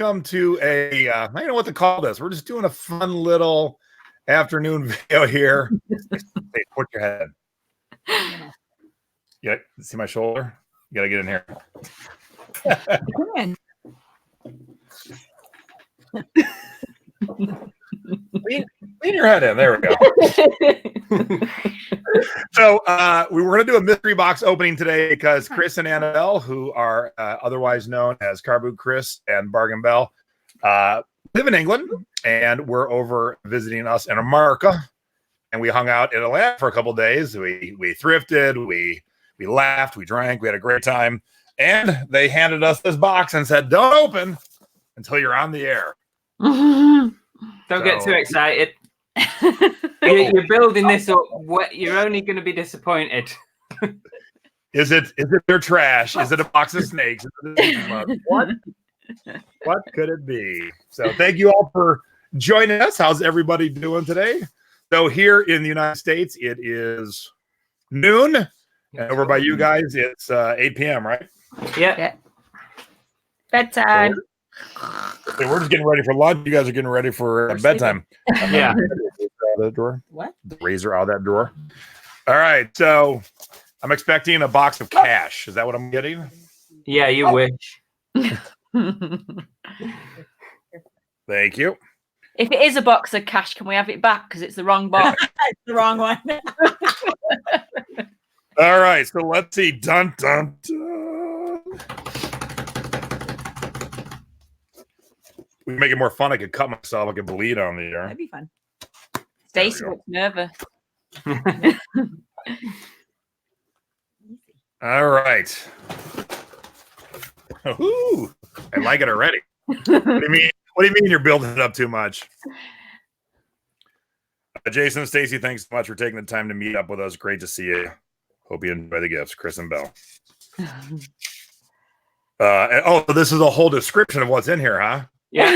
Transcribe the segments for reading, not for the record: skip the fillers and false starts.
welcome to a, I don't know what to call this. We're just doing a fun little afternoon video here. Hey, put your head in. Yeah, see my shoulder? You got to get in here. Come in. Lean your head in. There we go. So we were going to do a mystery box opening today because Chris and Annabelle, who are otherwise known as Carboot Chris and Bargain Bell, live in England, and were over visiting us in America. And we hung out in Atlanta for a couple of days. We thrifted, we laughed, we drank, we had a great time. And they handed us this box and said, "Don't open until you're on the air." Don't get too excited. You're building this up. You're only going to be disappointed. Is it their trash? Is it a box of snakes? What could it be? So thank you all for joining us. How's everybody doing today? So here in the United States, it is noon. And over by you guys, it's 8 p.m., right? Yeah. Bedtime. Okay, we're just getting ready for lunch. You guys are getting ready for bedtime. Yeah. That drawer. What? The razor out of that drawer. All right. So I'm expecting a box of cash. Is that what I'm getting? Yeah, you wish. Thank you. If it is a box of cash, can we have it back? Because it's the wrong box. It's the wrong one. All right. So let's see. Dun, dun, dun. We can make it more fun. I could cut myself. I could bleed on the air. That'd be fun. Stacey looks nervous. All right. Ooh, I like it already. What do you mean? What do you mean you're building it up too much? Jason and Stacey, thanks so much for taking the time to meet up with us. Great to see you. Hope you enjoy the gifts, Chris and Belle. This is a whole description of what's in here, huh? Yeah.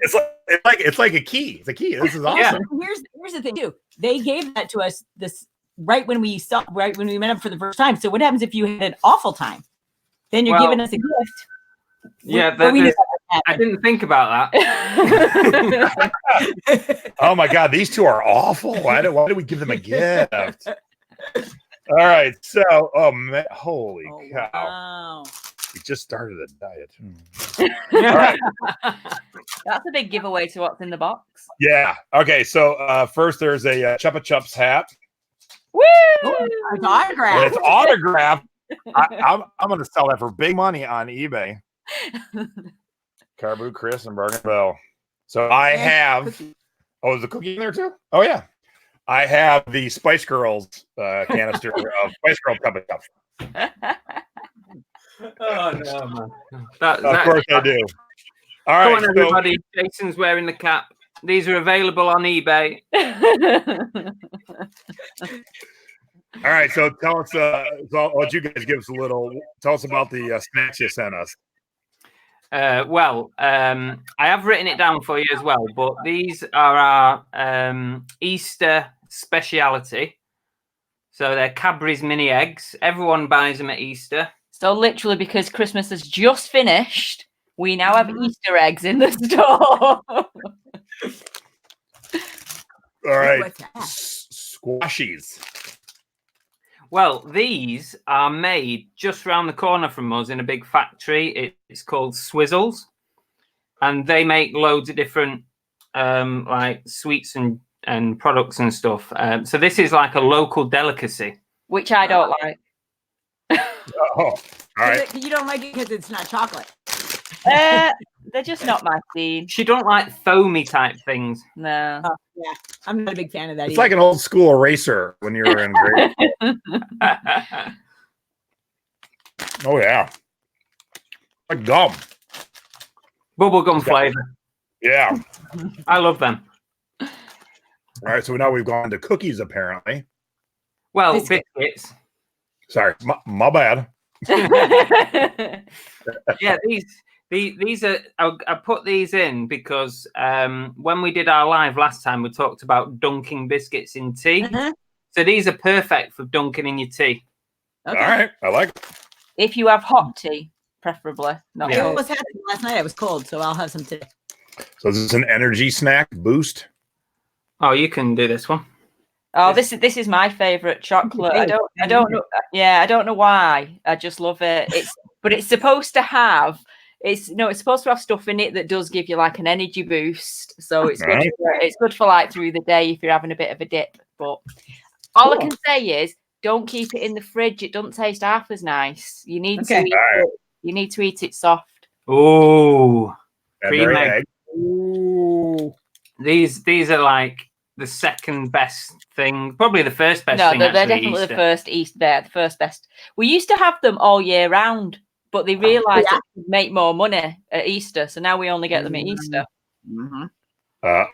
It's like a key. It's a key. This is awesome. Yeah. Here's the thing too. They gave that to us right when we met up for the first time. So what happens if you had an awful time? Then you're giving us a gift. Yeah, I didn't think about that. Oh my God, these two are awful. Why do we give them a gift? All right, so holy cow. Wow. We just started a diet. All right. That's a big giveaway to what's in the box. Yeah. Okay, so first there's a Chupa Chups hat. Woo! It's autographed. And it's autographed. I'm going to sell that for big money on eBay. Carboot Chris and Bargain Bell. So I have. Is the cookie in there too? Oh yeah. I have the Spice Girls canister of Spice Girl Chupa Chups. Oh no, man! Of course I do. All right, come on, everybody. Jason's wearing the cap. These are available on eBay. All right, so tell us. I'll let you guys give us a little. Tell us about the snacks you sent us. I have written it down for you as well, but these are our Easter speciality. So they're Cadbury's mini eggs. Everyone buys them at Easter. So literally, because Christmas has just finished, we now have Easter eggs in the store. All right, squashies. Well, these are made just around the corner from us in a big factory. It's called Swizzles, and they make loads of different like sweets and products and stuff. So this is like a local delicacy, which I don't like. All right. You don't like it because it's not chocolate. They're just not my scene. She don't like foamy type things. No. Yeah, I'm not a big fan of that. It's like an old school eraser when you were in grade. Oh yeah, like gum. Bubblegum flavor. Yeah, I love them. All right, so now we've gone to cookies apparently. Well, biscuits. Sorry, my bad. Yeah, these are. I put these in because when we did our live last time, we talked about dunking biscuits in tea. So these are perfect for dunking in your tea. Okay. All right, I like it. If you have hot tea. preferably. Not It cold. was happening last night. I was cold, so I'll have some today. So is this an energy snack boost? Oh, you can do this one. Oh, this is my favorite chocolate. I don't know. Yeah, I don't know why. I just love it. But it's supposed to have. It's supposed to have stuff in it that does give you like an energy boost. So it's good. It's good for like through the day if you're having a bit of a dip. But all I can say is, don't keep it in the fridge. It doesn't taste half as nice. You need to eat it. You need to eat it soft. Oh, Egg. Ooh. These are like the second best thing, probably the first best thing. No, they're actually, definitely Easter. the first Easter. They're the first best. We used to have them all year round, but they realised that we could make more money at Easter, so now we only get them at Easter. Mm-hmm.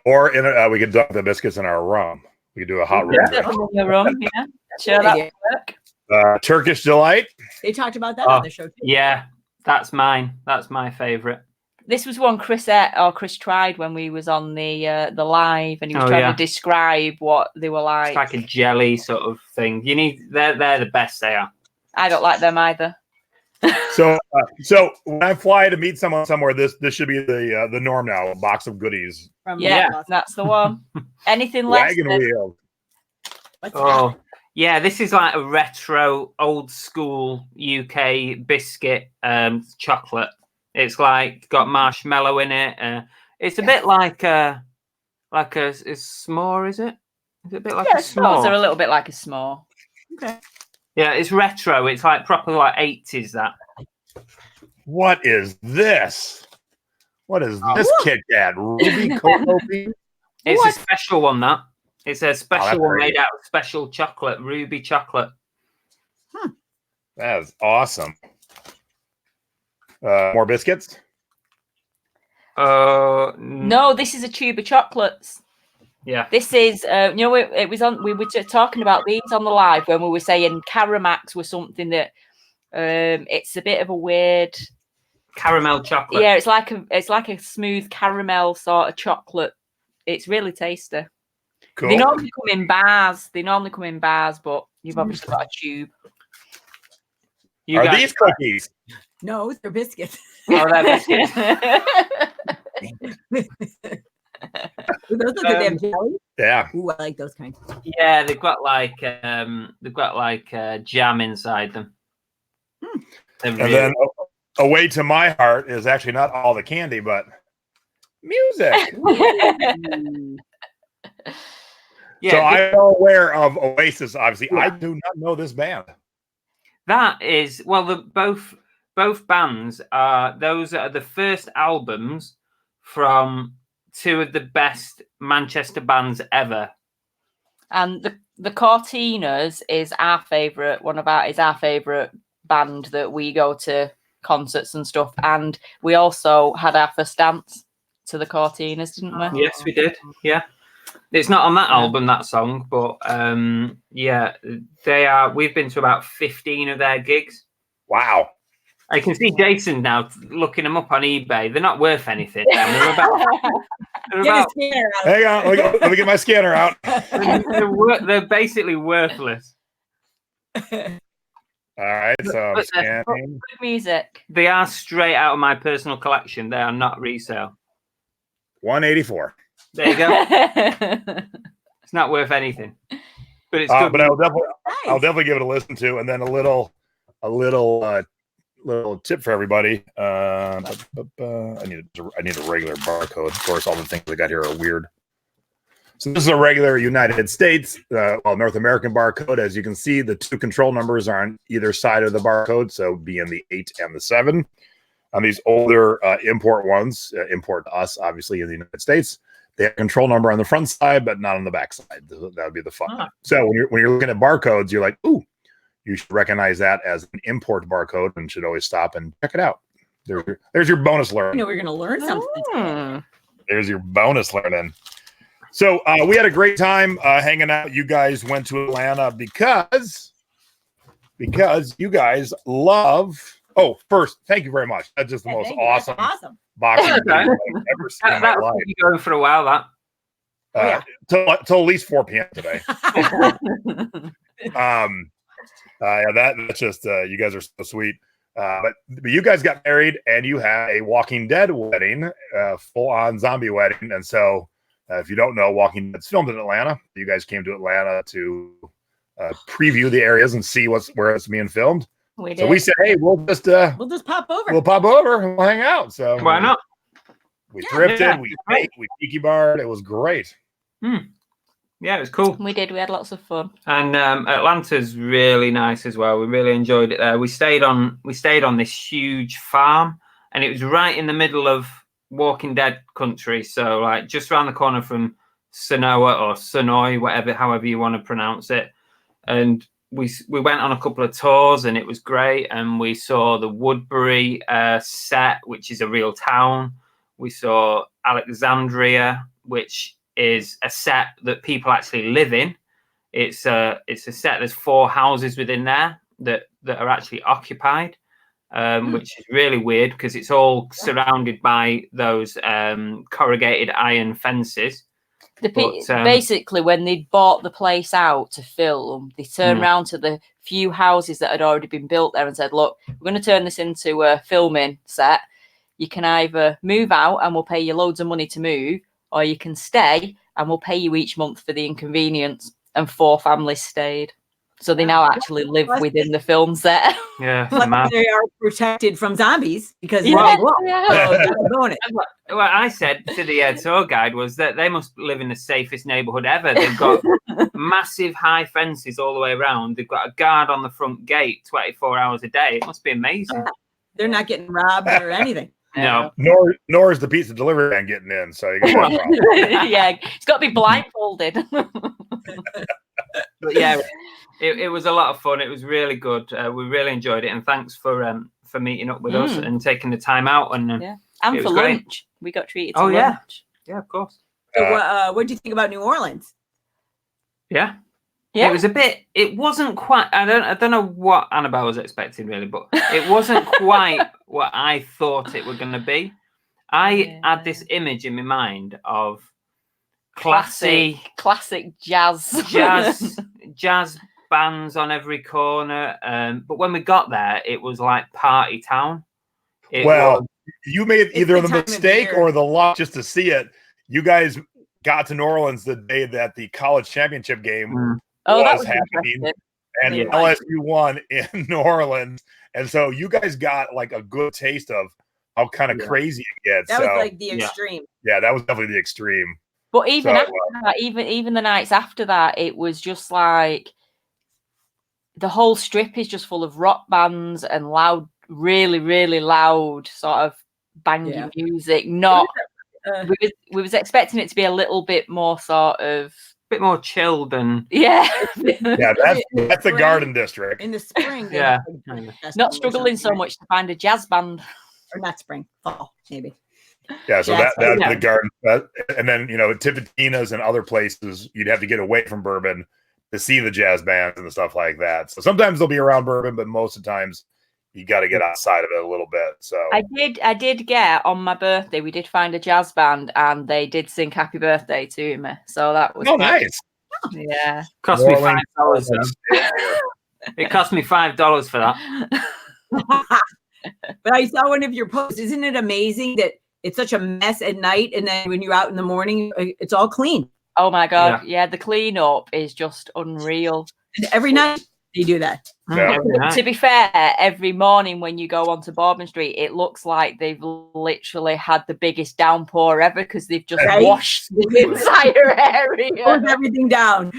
Or we could dunk the biscuits in our rum. We could do a hot rum drink. Yeah, sure, that would work. Turkish delight. They talked about that on the show too. Yeah, that's mine. That's my favorite. This was one Chris tried when we was on the live, and he was trying to describe what they were like. It's like a jelly sort of thing. They're the best they are. I don't like them either. So when I fly to meet someone somewhere, this should be the norm now. A box of goodies. That's the one. Anything less Wagon than wheel. Oh, yeah. This is like a retro, old school UK biscuit chocolate. It's like got marshmallow in it. It's a bit like a s'more, is it? Is it a bit like a s'more? They're a little bit like a s'more. Okay. Yeah, it's retro. It's like proper like 80s. That. What is this? What is this Kit Kat? Ruby cocoa bean? It's a special one. That it's a special one great. made out of special chocolate, ruby chocolate. That is awesome. More biscuits? No, this is a tube of chocolates. Yeah. This is, it was on. We were talking about these on the live when we were saying Caramax was something that, it's a bit of a weird caramel chocolate. Yeah, it's like a smooth caramel sort of chocolate. It's really tasty. Cool. They normally come in bars. But you've obviously got a tube. Are these cookies? No, they're biscuits. Oh, they're biscuits. Those look like they have jelly. Yeah. Ooh, I like those kinds. Yeah, they've got like jam inside them. And then away to my heart is actually not all the candy, but music. Yeah, so I'm aware of Oasis. Obviously, I do not know this band. That is both bands are those are the first albums from two of the best Manchester bands ever. And the Cortinas is our favourite band that we go to concerts and stuff. And we also had our first dance to the Cortinas, didn't we? Yes, we did. Yeah. It's not on that album, that song, but yeah, they are. We've been to about 15 of their gigs. Wow. I can see Jason now looking them up on eBay. They're not worth anything. They're about, hang on, let me get my scanner out. they're basically worthless. All right, so I'm scanning. Good music. They are straight out of my personal collection. They are not resale. 184. There you go. It's not worth anything, but it's good. But I'll definitely give it a listen to, and then a little tip for everybody. I need a regular barcode. Of course, all the things I got here are weird. So this is a regular United States, North American barcode. As you can see, the two control numbers are on either side of the barcode, so being the 8 and the 7. On these older import ones, import to us, obviously in the United States, they have a control number on the front side, but not on the back side. That would be the fun. So when you're looking at barcodes, you're like, ooh, you should recognize that as an import barcode and should always stop and check it out. There's your bonus learning. We're going to learn something. There's your bonus learning. So we had a great time hanging out. You guys went to Atlanta because you guys love. Oh, first, thank you very much. That's just the most awesome boxing I've ever seen in my life. Been going for a while. That till at least 4 p.m. today. That's just you guys are so sweet. But you guys got married and you had a Walking Dead wedding, full-on zombie wedding. And so if you don't know, Walking Dead's filmed in Atlanta. You guys came to Atlanta to preview the areas and see where it's being filmed. We did. So we said, hey, we'll just pop over. We'll pop over and we'll hang out. So Why not? We thrifted, we ate, we tiki barred. It was great. Yeah, it was cool. We did. We had lots of fun. And Atlanta's really nice as well. We really enjoyed it there. We stayed on this huge farm, and it was right in the middle of Walking Dead country. So like just around the corner from Sonoa or Sonoy, however you want to pronounce it. And we went on a couple of tours, and it was great. And we saw the Woodbury set, which is a real town. We saw Alexandria, which is a set that people actually live in. It's a set. There's 4 houses within there that are actually occupied, which is really weird because it's all surrounded by those corrugated iron fences. Basically, when they bought the place out to film, they turned around to the few houses that had already been built there and said, "Look, we're going to turn this into a filming set. You can either move out and we'll pay you loads of money to move, or you can stay and we'll pay you each month for the inconvenience." And 4 families stayed. So they now actually live within the film set. Yeah. They are protected from zombies because Well, I I said to the tour guide was that they must live in the safest neighborhood ever. They've got massive high fences all the way around. They've got a guard on the front gate 24 hours a day. It must be amazing. They're not getting robbed or anything. No. Nor is the pizza delivery man getting in. So you got yeah, it's got to be blindfolded. But yeah, it was a lot of fun. It was really good. We really enjoyed it, and thanks for meeting up with us and taking the time out. And and for lunch, we got treated to lunch. Yeah, of course. So what do you think about New Orleans? Yeah. It was a bit. It wasn't quite. I don't know what Annabelle was expecting really, but it wasn't quite what I thought it were going to be. I had this image in my mind of classic jazz bands on every corner. But when we got there, it was like party town. You made either the mistake or the luck just to see it. You guys got to New Orleans the day that the college championship game was happening, and LSU won in New Orleans, and so you guys got like a good taste of how kind of crazy it gets. That was like the extreme. Yeah, that was definitely the extreme. But even after that, even the nights after that, it was just like the whole strip is just full of rock bands and loud, really, really loud sort of banging music. Not we was expecting it to be a little bit more sort of bit more chilled and that's the Garden District in the spring. Not struggling so much to find a jazz band, or not spring, fall maybe. Yeah, so that's the Garden, and then Tipitina's and other places you'd have to get away from Bourbon to see the jazz bands and the stuff like that. So sometimes they'll be around Bourbon, but most of the times you got to get outside of it a little bit. So I did get on my birthday. We did find a jazz band, and they did sing "Happy Birthday" to me. So that was nice. Yeah, cost me $5. It cost me $5 for that. But I saw one of your posts. Isn't it amazing that it's such a mess at night, and then when you're out in the morning, it's all clean? Oh my God! Yeah, the cleanup is just unreal. And every night they do that. Yeah. To be fair, every morning when you go onto Bourbon Street, it looks like they've literally had the biggest downpour ever because they've just washed the entire area. Put everything down.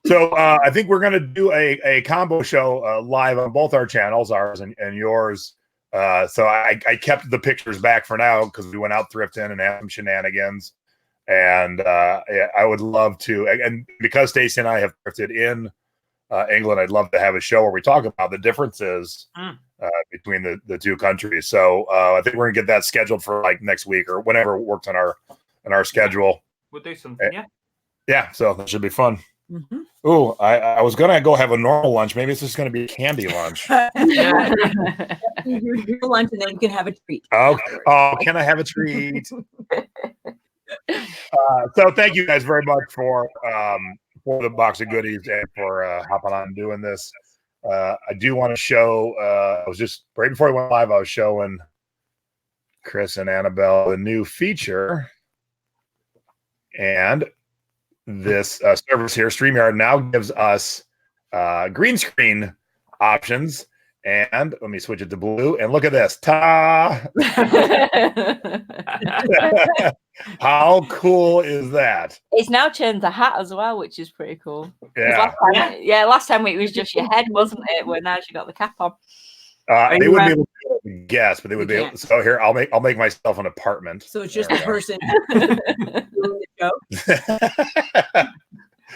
So I think we're going to do a combo show live on both our channels, ours and yours. So I kept the pictures back for now because we went out thrifting and had some shenanigans. And I would love to, and because Stacey and I have thrifted in England, I'd love to have a show where we talk about the differences between the two countries. So I think we're gonna get that scheduled for like next week or whenever it works on our schedule. We'll do something, yeah. So that should be fun. Mm-hmm. Oh, I was gonna go have a normal lunch. Maybe it's just gonna be a candy lunch. Your lunch, and then you can have a treat. Oh, can I have a treat? So thank you guys very much for the box of goodies and for hopping on and doing this. I do want to show. I was just right before we went live. I was showing Chris and Annabelle the new feature, and this service here, StreamYard, now gives us green screen options. And let me switch it to blue. And look at this. Ta! How cool is that? It's now changed the hat as well, which is pretty cool. Yeah. Last time it was just your head, wasn't it? Where now she got the cap on. They wouldn't be able to guess, but they would be able. So here, I'll make myself an apartment. So it's just the person doing the show.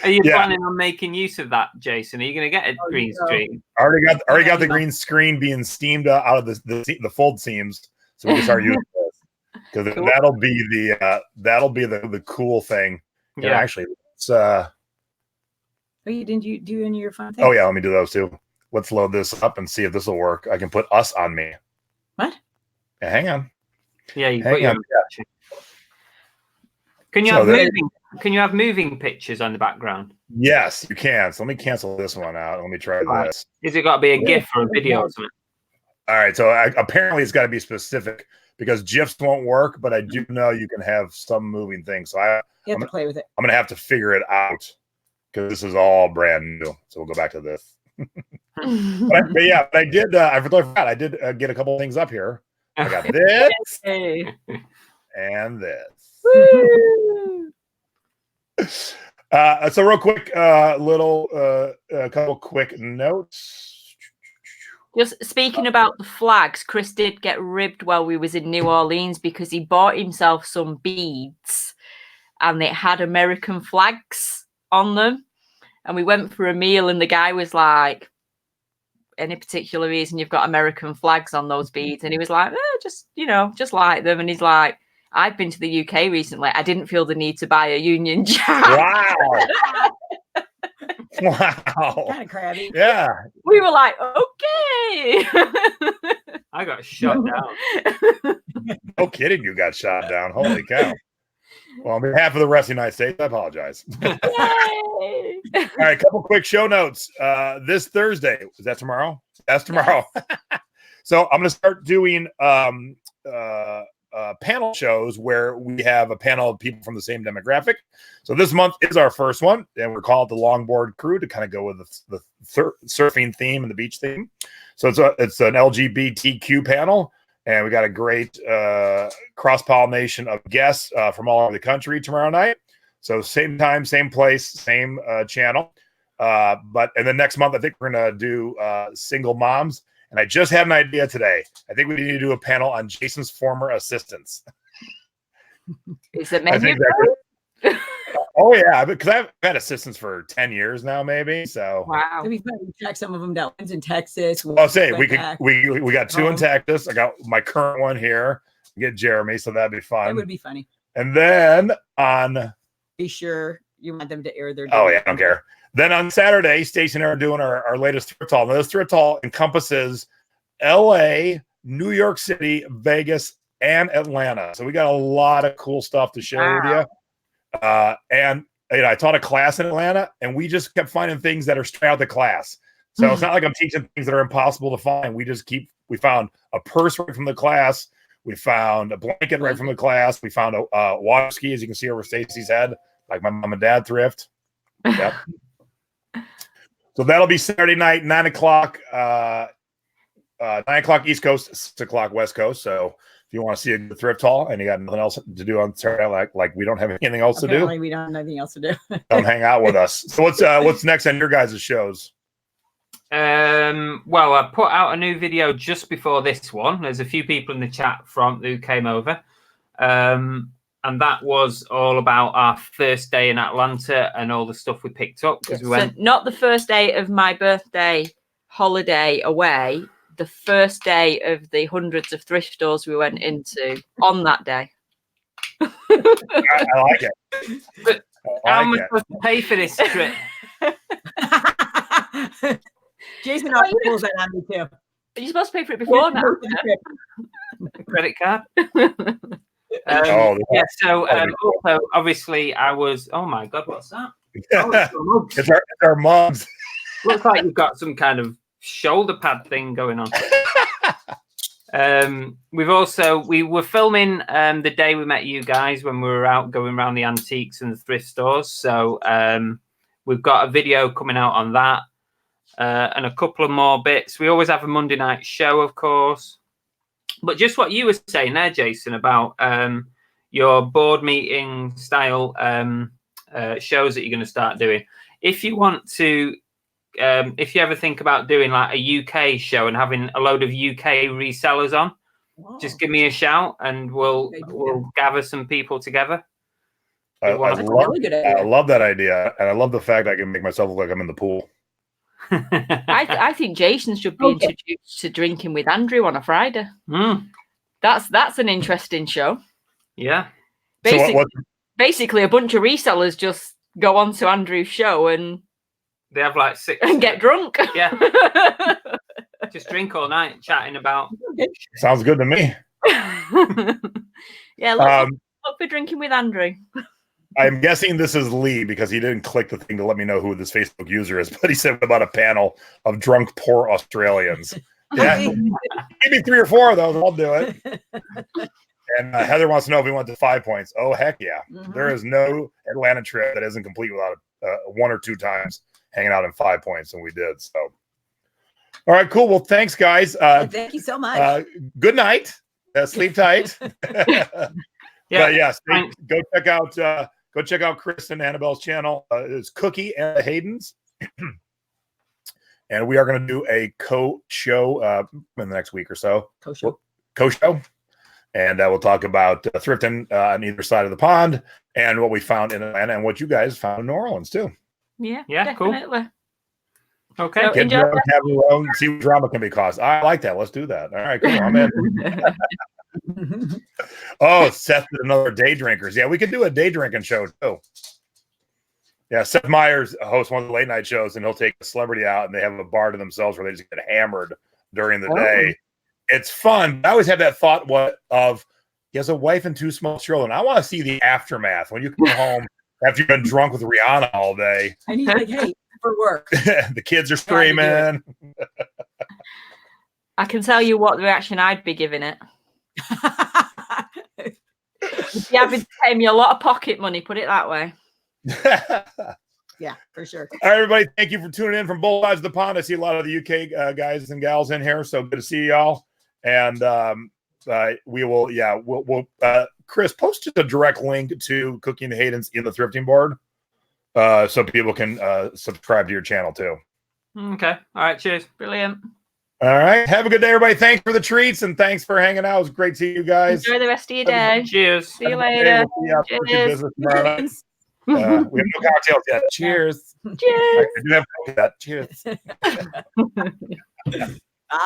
Are you planning on making use of that, Jason? Are you going to get a green screen? Already got the green screen being steamed out of the fold seams, so we can start using this because that'll be the cool thing. Yeah, actually, it's Oh, didn't you do any of your fun things? Oh yeah, let me do those too. Let's load this up and see if this will work. I can put us on me. What? Yeah, hang on. Yeah, you hang on. Can you have moving pictures on the background? Yes, you can. So let me cancel this one out. Let me try this. Is it got to be a GIF or a video or something? All right. So apparently it's got to be specific because GIFs won't work, but I do know you can have some moving things. So you have to play with it. I'm going to have to figure it out because this is all brand new. So we'll go back to this. but I did. I forgot. I did get a couple things up here. I got this and this. So real quick, a couple quick notes. Just speaking about the flags, Chris did get ribbed while we was in New Orleans because he bought himself some beads and it had American flags on them. And we went for a meal and the guy was like, any particular reason you've got American flags on those beads? And he was like, just like them. And he's like, I've been to the UK recently. I didn't feel the need to buy a Union Jack. Wow. Wow. Kind of crabby. Yeah. We were like, okay. I got shot down. No kidding, you got shot down. Holy cow. Well, on behalf of the rest of the United States, I apologize. Yay. All right, a couple quick show notes. This Thursday, is that tomorrow? That's tomorrow. Yes. So I'm going to start doing panel shows where we have a panel of people from the same demographic. So this month is our first one, and we're called the Longboard Crew to kind of go with the surfing theme and the beach theme. So it's an LGBTQ panel, and we got a great cross-pollination of guests from all over the country tomorrow night. So same time, same place, same channel. And then next month, I think we're going to do single moms. And I just had an idea today. I think we need to do a panel on Jason's former assistants. Is it maybe? Oh yeah, because I've had assistants for 10 years now, maybe. So wow, it'd be fun to track some of them down. One's in Texas. I'll say we got two in Texas. I got my current one here. Get Jeremy, so that'd be fun. It would be funny. And then on, be sure you want them to air their. Oh yeah, I don't care. Then on Saturday, Stacey and I are doing our latest Thrift Haul. Now, this Thrift Haul encompasses LA, New York City, Vegas, and Atlanta. So we got a lot of cool stuff to share with you. And I taught a class in Atlanta, and we just kept finding things that are straight out of the class. So it's not like I'm teaching things that are impossible to find. We found a purse right from the class. We found a blanket right from the class. We found a water ski, as you can see over Stacey's head, like my mom and dad thrift. Yep. So that'll be Saturday night, 9 o'clock, 9 o'clock East Coast, 6 o'clock West Coast. So if you want to see a good thrift haul and you got nothing else to do on Saturday, like we don't have anything else to do. We don't have anything else to do. Come hang out with us. So what's next on your guys' shows? Well, I put out a new video just before this one. There's a few people in the chat who came over. And that was all about our first day in Atlanta and all the stuff we picked up because we went. So not the first day of my birthday holiday away, the first day of the hundreds of thrift stores we went into on that day. I like it. But how am I supposed to pay for this trip? Jason always pulls that on me too. You're supposed to pay for it before now. Credit card. Yeah, so also obviously I was, oh my god, what's that? Oh, it's our mugs. Looks like you've got some kind of shoulder pad thing going on. We were filming the day we met you guys when we were out going around the antiques and the thrift stores. So we've got a video coming out on that and a couple of more bits. We always have a Monday night show, of course. But just what you were saying there, Jason, about your board meeting style shows that you're going to start doing. If you want to, if you ever think about doing like a UK show and having a load of UK resellers on, just give me a shout and we'll gather some people together. I love that idea, and I love the fact I can make myself look like I'm in the pool. I think Jason should be introduced to Drinking with Andrew on a Friday. That's an interesting show. Yeah. Basically, a bunch of resellers just go on to Andrew's show and they have like 6 and get drunk. Yeah. Just drink all night, chatting about. Sounds good to me. Yeah, look for Drinking with Andrew. I'm guessing this is Lee because he didn't click the thing to let me know who this Facebook user is, but he said about a panel of drunk poor Australians. Yeah, give me 3 or 4 of those, I'll do it. And Heather wants to know if we went to 5 points. Oh, heck yeah. There is no Atlanta trip that isn't complete without 1 or 2 times hanging out in 5 points, and we did. So, all right, cool. Well, thanks, guys. Thank you so much. Good night. Sleep tight. Yeah. Yes, go check out Chris and Annabelle's channel. It's Cookie and the Haydens. And we are going to do a co-show in the next week or so. Co-show. And we'll talk about thrifting on either side of the pond and what we found in Atlanta and what you guys found in New Orleans, too. Yeah, Cool. definitely. Okay. So Get drunk, have your own, see what drama can be caused. I like that. Let's do that. All right, cool. I'm in. Oh, Seth did another day drinkers. Yeah, we could do a day drinking show too. Yeah, Seth Meyers hosts one of the late night shows, and he'll take a celebrity out, and they have a bar to themselves where they just get hammered during the day. It's fun. I always have that thought of he has a wife and 2 small children. I want to see the aftermath when you come home after you've been drunk with Rihanna all day. And he's like, hey, for work. The kids are screaming. I can tell you what reaction I'd be giving it. You'd have to pay me a lot of pocket money, put it that way. Yeah, for sure. All right, everybody, thank you for tuning in from both sides of the pond. I see a lot of the UK guys and gals in here, so good to see y'all. And we'll Chris, post just a direct link to Cooking the Haydens in the thrifting board so people can subscribe to your channel too. Okay. All right. Cheers. Brilliant. All right. Have a good day, everybody. Thanks for the treats and thanks for hanging out. It was great to see you guys. Enjoy the rest of your day. Cheers. See you later. We'll see you business tomorrow night. We have no cocktails yet. Cheers. Cheers. I do have cocktails. Cheers.